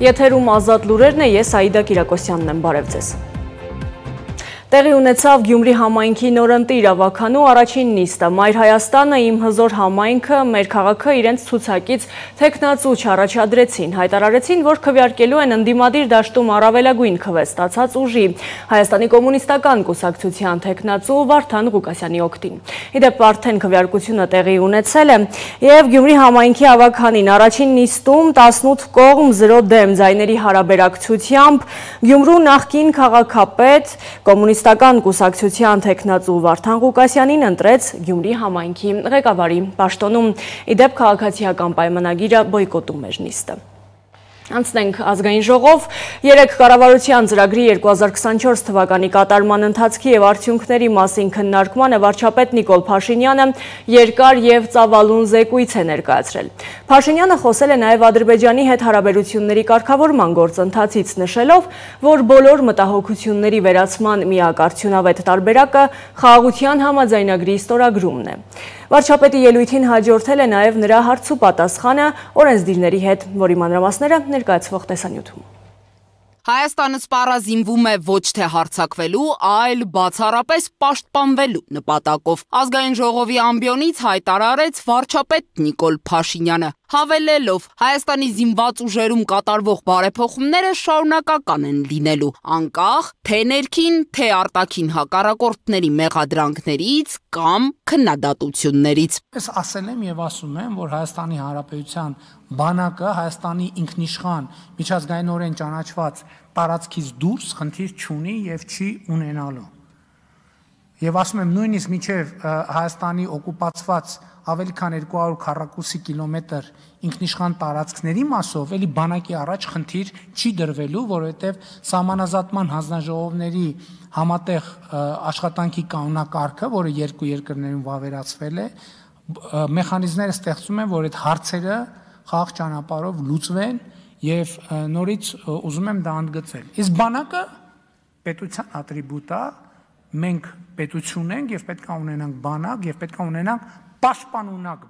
Եթերում ազատ լուրերն է, ես Աիդա Կիրակոսյանն եմ, բարև ձեզ։ Տեղի ունեցավ Գյումրի համայնքի նորընտիր ավականու առաջին նիստը։ Մայր Հայաստանը, իմ հզոր համայնքը, մեր քաղաքը իրենց ցուցակից թեկնածու չառաջադրեցին, հայտարարեցին, որ քվեարկելու են ընդդիմադիր դաշտում առավելագույն քվե ստացած ուժի Հայաստանի կոմունիստական կուսակցության թեկնածու Վարդան Ղուկասյանի օգտին։ Իդեպ արդեն քվեարկությունը տեղի ունեցել է եւ Գյումրի համայնքի ավականին առաջին նիստում 18 կողմ 0 դեմ ձայների հարաբերակցությամբ Գյումրու նախկին քաղաքապետ Կոմունիստական կուսակցության թեկնածու Վարդան Ղուկասյանին ընտրեց Գյումրի համայնքի ղեկավարի պաշտոնում։ Իդեպ քաղաքացիական պայմանագիրը բոյկոտում էր նիստը։ Անցնենք ազգային ժողով, 3 կառավարության ծրագրի 2024 թվականի կատարման ընթացքի եւ արդյունքների մասին քննարկմանը վարչապետ Նիկոլ Փաշինյանը երկար եւ ծավալուն զեկույց է ներկայացրել։ Փաշինյանը խոսել է նաեւ Ադրբեջանի հետ հարաբերությունների կարգավորման գործընթացից, նշելով, որ բոլոր մտահոգությունների վերացման միակ արդյունավետ տարբերակը խաղաղության համաձայնագրի ստորագրումն է։ Վարչապետի ելույթին հաջորդել է նաև նրա հարց ու պատասխանը օրենսդիրների հետ, որի մանրամասները ներկայացվող տեսանյութում։ Հայաստանը սպառազինվում է ոչ թե հարձակվելու, այլ բացառապես պաշտպանվելու նպատակով։ Ազգային ժողովի ամբիոնից հայտարարեց վարչապետ Նիկոլ Փաշինյանը, հավելելով Հայաստանի զինված ուժերում կատարվող բարեփոխումները շարունակական են լինելու, անկախ թե ներքին, թե արտաքին հակառակորդների մեղադրանքներից կամ քննադատություններից։ Ես ասել եմ եւ ասում եմ, որ Հայաստանի Հանրապետության բանակը Հայաստանի ինքնիշխան միջազգայինորեն ճանաչված տարածքից դուրս խնդիր չունի եւ չի ունենալու։ Եվ ասում եմ նույնիսկ մինչև Հայաստանի օկուպացված ավելի քան 200 քառակուսի կիլոմետր ինքնիշխան տարածքների մասով էլի բանակի առաջ խնդիր չի դրվելու, որովհետև սահմանազատման հանձնաժողովների համատեղ աշխատանքի կանոնակարգը, որը երկու երկրներում վավերացվել է, մեխանիզմները ստեղծում են, որ այդ հարցերը խաղաղ ճանապարհով լուծվեն եւ նորից ուզում եմ դա ընդգծել։ Իսկ բանակը պետության ատրիբուտ է, մենք պետություն ենք եւ պետք է ունենանք բանակ եւ պետք է ունենանք պաշտպանունակ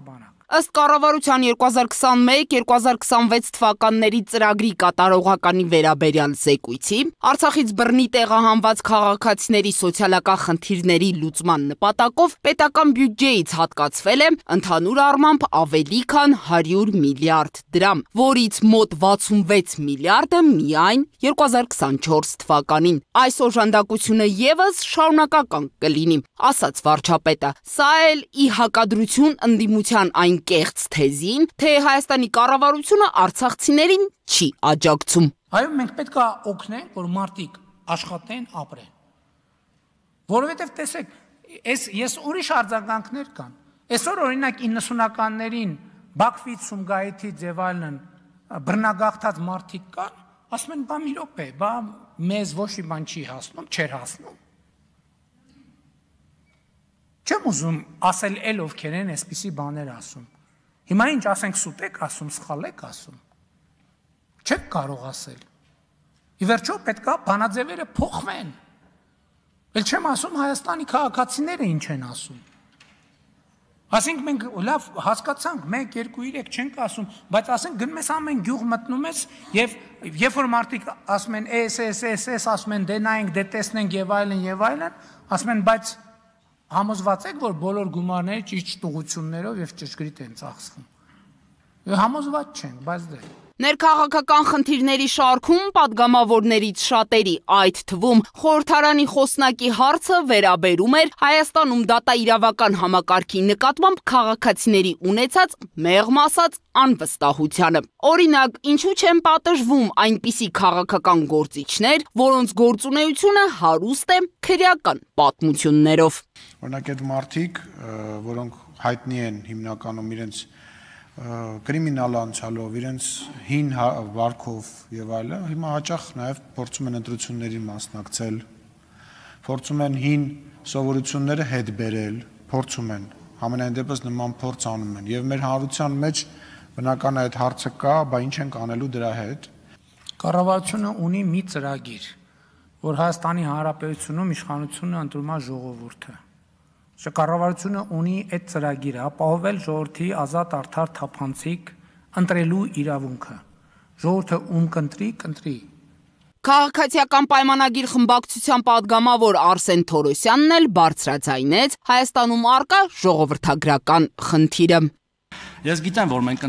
բանակ։ Ըստ կառավարության 2021-2026 թվականների ծրագրի կատարողականի վերաբերյալ զեկույցի, Արցախից բռնի տեղահանված քաղաքացիների սոցիալական խնդիրների լուծման նպատակով պետական բյուջեից հատկացվել է ընդհանուր առմամբ ավելի քան 100 միլիարդ դրամ, որից մոտ 66 միլիարդը միայն 2024 թվականին։ Այս օժանդակությունը եւս շարունակական կլինի, ասաց վարչապետը։ Սա էլ ի հակադրություն ընդդիմության այն կեղծ թեզին, թե Հայաստանի կառավարությունը արցախցիներին չի աջակցում։ Այո, մենք պետք է օգնենք, որ մարդիկ աշխատեն, ապրեն։ Որովհետև տեսեք, ես ուրիշ արձագանքներ կան։ Այսօր օրինակ 90-ականներին Բաքվից, Սումգայիթից եւ այլն բռնագաղթած մարդիկ կան, ասում են, բա մի րոպե, բա մեզ ոչ մի բան չի հասնում, չէր հասնում։ Չեմ ուզում ասել էլ ովքեր են այսպիսի բաներ ասում։ Հիմա ինչ ասենք սուտ եք ասում, սխալ եք ասում։ Չեք կարող ասել։ Ի վերջո պետք է բանաձևերը փոխվեն։ Էլ չեմ ասում Հայաստանի քաղաքացիները ինչ են ասում։ Ասենք մենք լավ հասկացանք 1, 2, 3 չենք ասում, բայց ասենք գնում ես ամեն գյուղ մտնում ես եւ երբ որ մարդիկ ասում են ասում են դե նայենք, դե տեսնենք եւ այլն, ասում են բայց համոզված եք, որ բոլոր գումարները ճիշտ ուղղություններով եւ ճշգրիտ են ծախսվում։ Համոզված չենք, բայց դե։ Ներքաղաքական խնդիրների շարքում պատգամավորներից շատերի, այդ թվում խորհրդարանի խոսնակի հարցը վերաբերում էր Հայաստանում դատաիրավական համակարգի նկատմամբ քաղաքացիների ունեցած մեղմ ասած անվստահությանը։ Օրինակ, ինչու չեն պատժվում այնպիսի քաղաքական գործիչներ, որոնց գործունեությունը հարուստ է քրեական պատմություններով։ Օրինակ այդ մարդիկ, որոնք հայտնի են հիմնականում իրենց կրիմինալ անցյալով, իրենց հին վարքով եւ այլն, հիմա հաճախ նաեւ փորձում են ընտրություններին մասնակցել, փորձում են հին սովորությունները հետ բերել, փորձում են, համենայն դեպս նման փորձ անում են եւ մեր հանրության մեջ բնական է այդ հարցը կա, բա ինչ ենք անելու դրա հետ։ Կառավարությունը ունի մի ծրագիր, որ Հայաստանի Հանրապետությունում իշխանությունը ընտրում է ժողովուրդը։ Կառավարությունը ունի այդ ծրագիրը ապահովել ժողովրդի ազատ, արդար, թափանցիկ ընտրելու իրավունքը։ Ժողովուրդը ում կընտրի։ Քաղաքացիական պայմանագիր խմբակցության падգամավոր Արսեն Թորոսյանն էլ բարձրաձայնեց Հայաստանում առկա ժողովրդագրական խնդիրը։ Ես գիտեմ, որ մենք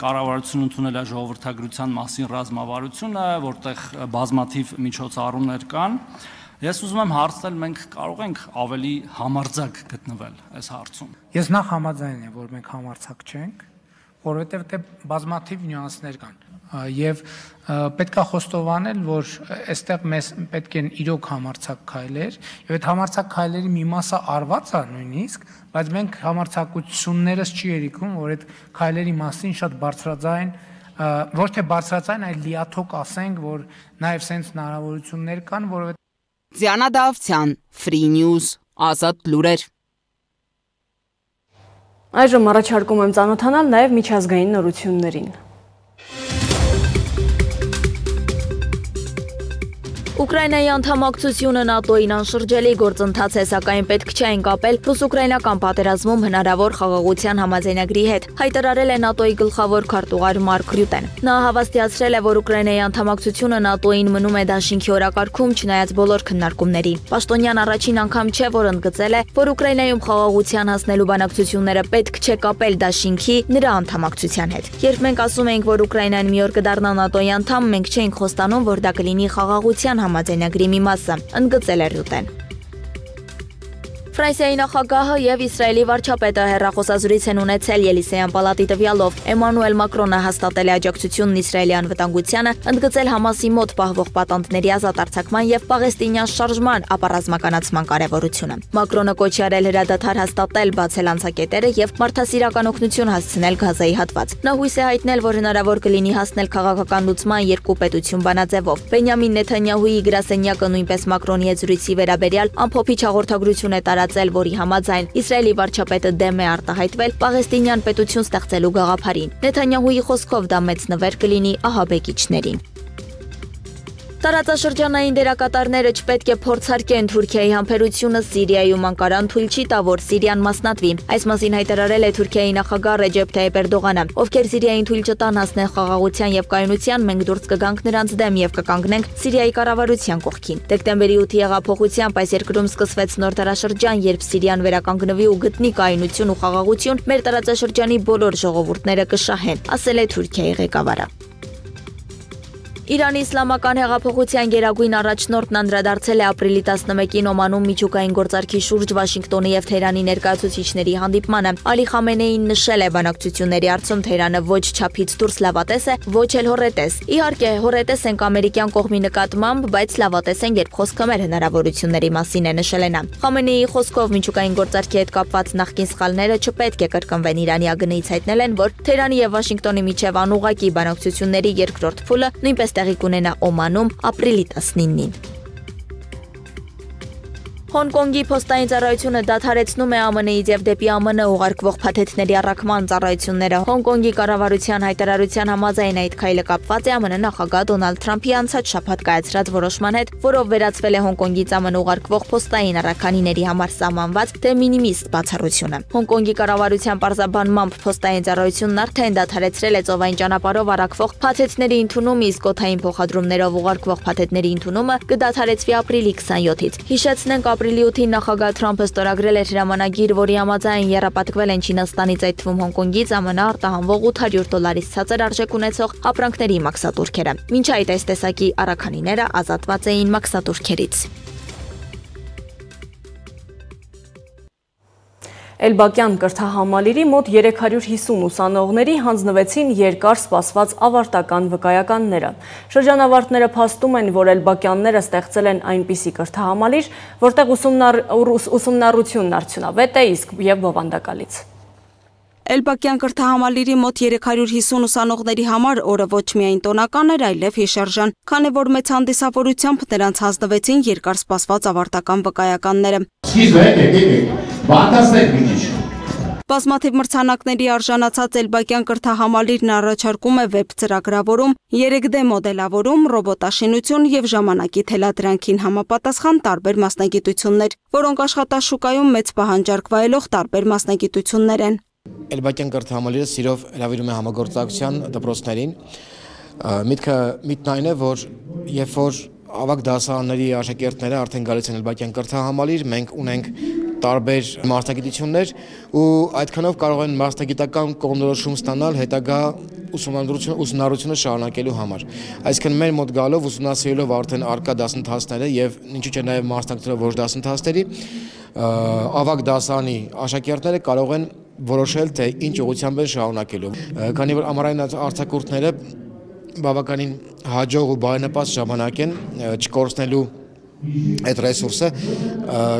կառավարությունը ընդունել է ժողովրդագրության մասին ռազմավարությունը, որտեղ բազմաթիվ միջոցառումներ կան։ Ես ուզում եմ հարցնել, մենք կարող ենք ավելի համարձակ գտնվել այս հարցում։ Ես նախ համաձայն եմ, որ մենք համարձակ չենք, որովհետև դե բազմաթիվ նյուանսներ կան եւ պետք է խոստովանել, որ այստեղ մեզ պետք են իրոք համարձակ քայլեր եւ այդ համարձակ քայլերի մի մասը արված է նույնիսկ, բայց մենք համարձակություններս չի երիկում, որ այդ քայլերի մասին շատ բարձրաձայն, ոչ թե բարձրաձայն, այլ լիաթոք ասենք, որ նաեւ sense հնարավորություններ կան, որովհետեւ Ձիանա Դավթյան, Free News, Ազատ լուրեր։ Այժմ առաջարկում եմ ծանոթանալ նաև միջազգային նորություններին։ Ուկրաինայի անդամակցությունը ՆԱՏՕ-ին անշրջելի գործընթաց է, սակայն պետք չէ կապել ռուս-ուկրաինական պատերազմում հնարավոր խաղաղության համաձայնագրի հետ, հայտարարել է ՆԱՏՕ-ի գլխավոր քարտուղար Մարկ Ռյուտեն։ Նա հավաստիացրել է, որ Ուկրաինայի անդամակցությունը ՆԱՏՕ-ին մնում է դաշինքի օրակարգում, չնայած բոլոր քննարկումներին։ Պաշտոնյան առաջին անգամ չէ, որ ընդգծել է, որ Ուկրաինայում խաղաղության հասնելու բանակցությունները պետք չէ կապել դաշինքի նրա անդամակցության հետ։ Երբ մենք ասում ենք, որ Ուկրաինան մի օր կդառնա ՆԱՏՕ-ի անդամ, մենք չենք խոստանում, որ դա կլինի խաղաղության համաձայնագրի մի մասը, ընդգծել է Ռյուտեն։ Ֆրանսիայի նախագահը եւ Իսրայելի վարչապետը հեռախոսազրույց են ունեցել Ելիսեյան պալատի տվյալով։ Էմանուել Մակրոնը հաստատել է աջակցությունն Իսրայելի անվտանգությանը, ընդգծել Համասի մոտ պահվող պատանդների ազատ արձակման եւ պաղեստինյան շարժման ապառազմականացման կարեւորությունը։ Մակրոնը կոչ է արել հրադադար հաստատել, բացել անցակետերը եւ մարդասիրական օգնություն հասցնել Գազայի հատված։ Նա հույս է հայտնել, որ հնարավոր կլինի հասնել քաղաքական լուծման երկու պետություն բանաձևով։ Բենյամին Նեթանյահուի գրասենյակը նույնպես Մակրոնի հետ զրույցի վերաբերյալ ամփոփիչ հաղորդագրություն է տարածել, որի համաձայն Իսրայելի վարչապետը դեմ է արտահայտվել պաղեստինյան պետություն ստեղծելու գաղափարին։ Նեթանյահուի խոսքով դա մեծ նվեր կլինի ահաբեկիչներին։ Տարածաշրջանային դերակատարները չպետք է փորձարկեն Թուրքիայի համբերությունը Սիրիայում, Անկարան թույլ չի տա, որ Սիրիան մասնատվի։ Այս մասին հայտարարել է Թուրքիայի նախագահ Ռեջեփ Թայիփ Էրդողանը, ովքեր Սիրիային թույլ չտան հասնել խաղաղության եւ կայունության, մենք դուրս կգանք նրանց դեմ եւ կկանգնենք Սիրիայի կառավարության կողքին։ Դեկտեմբերի 8-ի հեղափոխությամբ այս երկրում սկսվեց նոր դարաշրջան, երբ Սիրիան վերականգնվի ու գտնի կայունություն ու խաղաղություն, մեր տարածաշրջանի բոլոր ժողովուրդները կշահեն, ասել է Թուրքիայի ղեկավարը։ Իրանի իսլամական հեղափոխության գերագույն առաջնորդն անդրադարձել է ապրիլի 11-ին Օմանում միջուկային գործարքի շուրջ Վաշինգտոնի եւ Թեհրանի ներկայացուցիչների հանդիպմանը։ Ալի Խամենեին նշել է բանակցությունների արդյունքում Թեհրանը ոչ չափից դուրս լավատես է, ոչ էլ հոռետես։ Իհարկե, հոռետես ենք ամերիկյան կողմի նկատմամբ, բայց լավատես են, երբ խոսքը մեր հնարավորությունների մասին է, նշել է նա։ Խամենեիի խոսքով միջուկային գործարքի հետ կապված նախկին սխալները չպետք է կրկնվեն։ Իրանի ԱԳՆ-ից հայտնել են, որ Թեհրանի եւ Վաշինգտոնի միջև անուղղակի բանակցությունների երկրորդ փուլը նույնպես տեղի կունենա Օմանում ապրիլի 19-ին։ Հոնկոնգի փոստային ծառայությունը դադարեցնում է ԱՄՆ-ից եւ դեպի ԱՄՆ ուղարկվող փաթեթների առաքման ծառայությունները։ Հոնկոնգի կառավարության հայտարարության համաձայն այդ քայլը կապված է ԱՄՆ նախագահ Դոնալդ Թրամփի անցած շաբաթ կայացրած որոշման հետ, որով վերացվել է Հոնկոնգից ԱՄՆ ուղարկվող փոստային առաքանիների համար սահմանված դե մինիմիս բացառությունը։ Հոնկոնգի կառավարության պարզաբանմամբ փոստային ծառայությունն արդեն դադարեցրել է ծովային ճանապարհով առաքվող փաթեթների ընդունումը, իսկ օդային փոխադրումներով ուղարկվող փաթեթների ընդունումը կդադարեցվի ապրիլի 27-ից։ Հիշեցնենք, ապրիլի 8-ին նախագահ Թրամփը ստորագրել էր հրամանագիր, որի համաձայն եռապատկվել են Չինաստանից, այդ թվում Հոնկոնգից ԱՄՆ արտահանվող $800-ից ցածր արժեք ունեցող ապրանքների մաքսատուրքերը։ Մինչ այդ այս տեսակի առաքանիները ազատված էին մաքսատուրքերից։ Էլբակյան կրթահամալիրի մոտ 350 ուսանողների հանձնվեցին երկար սպասված ավարտական վկայականները։ Շրջանավարտները փաստում են, որ էլբակյանները ստեղծել են այնպիսի կրթահամալիր, որտեղ ուսումնառությունն արդյունավետ է, իսկ եւ բովանդակալից։ Էլբակյան կրթահամալիրի մոտ 350 ուսանողների համար օրը ոչ միայն տոնական էր, այլև հիշարժան, քանի որ մեծ հանդիսավորությամբ նրանց հանձնվեցին երկար սպասված ավարտական վկայականները։ Բազմաթիվ մրցանակների արժանացած Էլբակյան կրթահամալիրն առաջարկում է վեբ ծրագրավորում, 3D մոդելավորում, ռոբոտաշինություն եւ ժամանակի թելադրանքին համապատասխան տարբեր մասնագիտություններ, որոնք աշխատաշուկայում մեծ պահանջարկ վայելող տարբեր մասնագիտություններ են։ Էլբակյան կրթահամալիրը սիրով հրավիրում է համագործակցության դպրոցներին, Միտքն այն է, որ երբ որ ավագ դասարանների աշակերտները արդեն գալիս են Էլբակյան կրթահամալիր, մենք ունենք տարբեր մասնագիտություններ ու այդքանով կարող են մասնագիտական կողմնորոշում ստանալ հետագա ուսումնառությունը շարունակելու համար։ Այսինքն մեր մոտ գալով ուսումնասիրելով արդեն արկա դասընթացները եւ ինչու՞ չէ նաեւ մասնակցելով ոչ դասընթացների, ավագ դասարանի աշակերտները կարող են որոշել թե ինչ ուղղությամբ են շարունակելու։ Քանի որ ամառային արձակուրդները բավականին հաջող ու բարենպաստ ժամանակ են չկորցնելու այդ ռեսուրսը,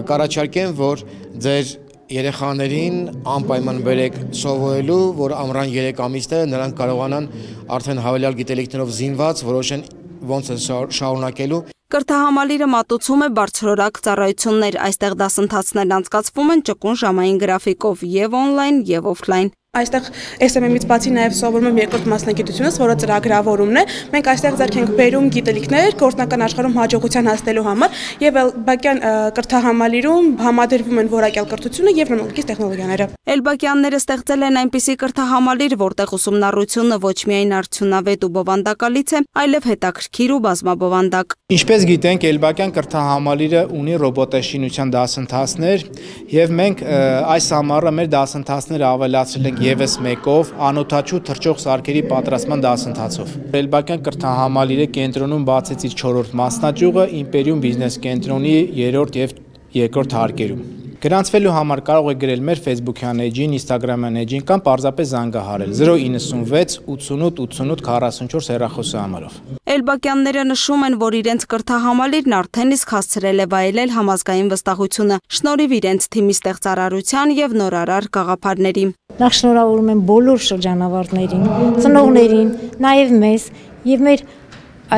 կառաջարկեմ, որ ձեր երեխաներին անպայման բերեք սովորելու, որ ամռան 3 ամիսները նրանք կարողանան արդեն հավելյալ գիտելիքներով զինված որոշեն ոնց են շարունակելու։ Կրթահամալիրը մատուցում է բարձրորակ ծառայություններ, այստեղ դասընթացներն անցկացվում են ճկուն ժամային գրաֆիկով եւ օնլայն եւ օֆլայն։ Այստեղ SMM-ից բացի նաև սովորում եմ երկրորդ մասնագիտությունս, որը ծրագրավորումն է։ Մենք այստեղ ձեռք ենք բերում գիտելիքներ գործնական աշխարհում հաջողության հասնելու համար եւ Էլբակյան կրթահամալիրում համադրվում են որակյալ կրթությունը եւ նմանատիպ տեխնոլոգիաները։ Էլբակյանները ստեղծել են այնպիսի կրթահամալիր, որտեղ ուսումնառությունը ոչ միայն արդյունավետ ու բովանդակալից է, այլև հետաքրքիր ու բազմաբովանդակ։ Ինչպես գիտենք, Էլբակյան կրթահամալիրը ունի ռոբոտաշինության դասընթացներ եւ մենք այս ամառը մեր դասընթացները ավելացրել ենք եւս մեկով անօթաչու թռչող սարքերի պատրաստման դասընթացով։ Էլբակյան կրթահամալիրը կենտրոնում բացեց իր 4-րդ մասնաճյուղը Իմպերիում բիզնես կենտրոնի 3-րդ եւ 2-րդ հարկերում։ Գրանցվելու համար կարող եք գրել մեր Facebook-յան էջին, Instagram-յան էջին կամ պարզապես զանգահարել 096 88 88 44 հեռախոսահամարով։ Էլբակյանները նշում են, որ իրենց կրթահամալիրն արդեն իսկ հասցրել է վայելել համազգային վստահությունը, շնորհիվ իրենց թիմի ստեղծարարության եւ նորարար գաղափարների։ Նախ շնորհավորում եմ բոլոր շրջանավարտներին, ծնողներին, նաեւ մեզ եւ մեր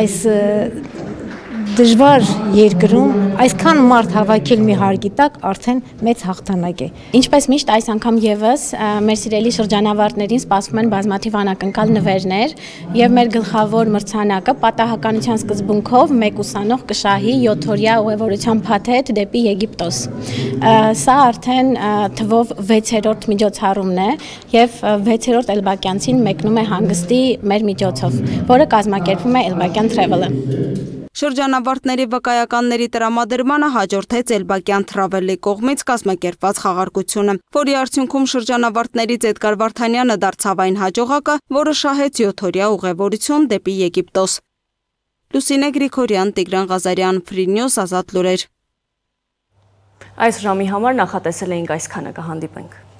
այս դժվար երկրում այսքան մարդ հավաքել մի հարգի տակ արդեն մեծ հաղթանակ է։ Ինչպես միշտ այս անգամ եւս մեր սիրելի շրջանավարտներին սպասվում են բազմաթիվ անակնկալ նվերներ եւ մեր գլխավոր մրցանակը պատահականության սկզբունքով մեկ ուսանող կշահի 7-օրյա ուղևորության փաթեթ դեպի Եգիպտոս։ Սա արդեն թվով 6-րդ միջոցառումն է եւ 6-րդ Էլբակյանցին մեկնում է հանգստի մեր միջոցով, որը կազմակերպվում է Էլբակյան Travel-ը։ Շրջանավարտների վկայականների տրամադրմանը հաջորդեց Էլբակյան Travel-ի կողմից կազմակերպված խաղարկությունը, որի արդյունքում շրջանավարտներից Էդգար Վարդանյանը դարձավ այն հաջողակը, որը շահեց 7-օրյա ուղևորություն դեպի Եգիպտոս։ Լուսինե Գրիգորյան, Տիգրան Ղազարյան, Free News, Ազատ լուրեր։ Այս ժամի համար նախատեսել էինք այսքանը, կհանդիպենք։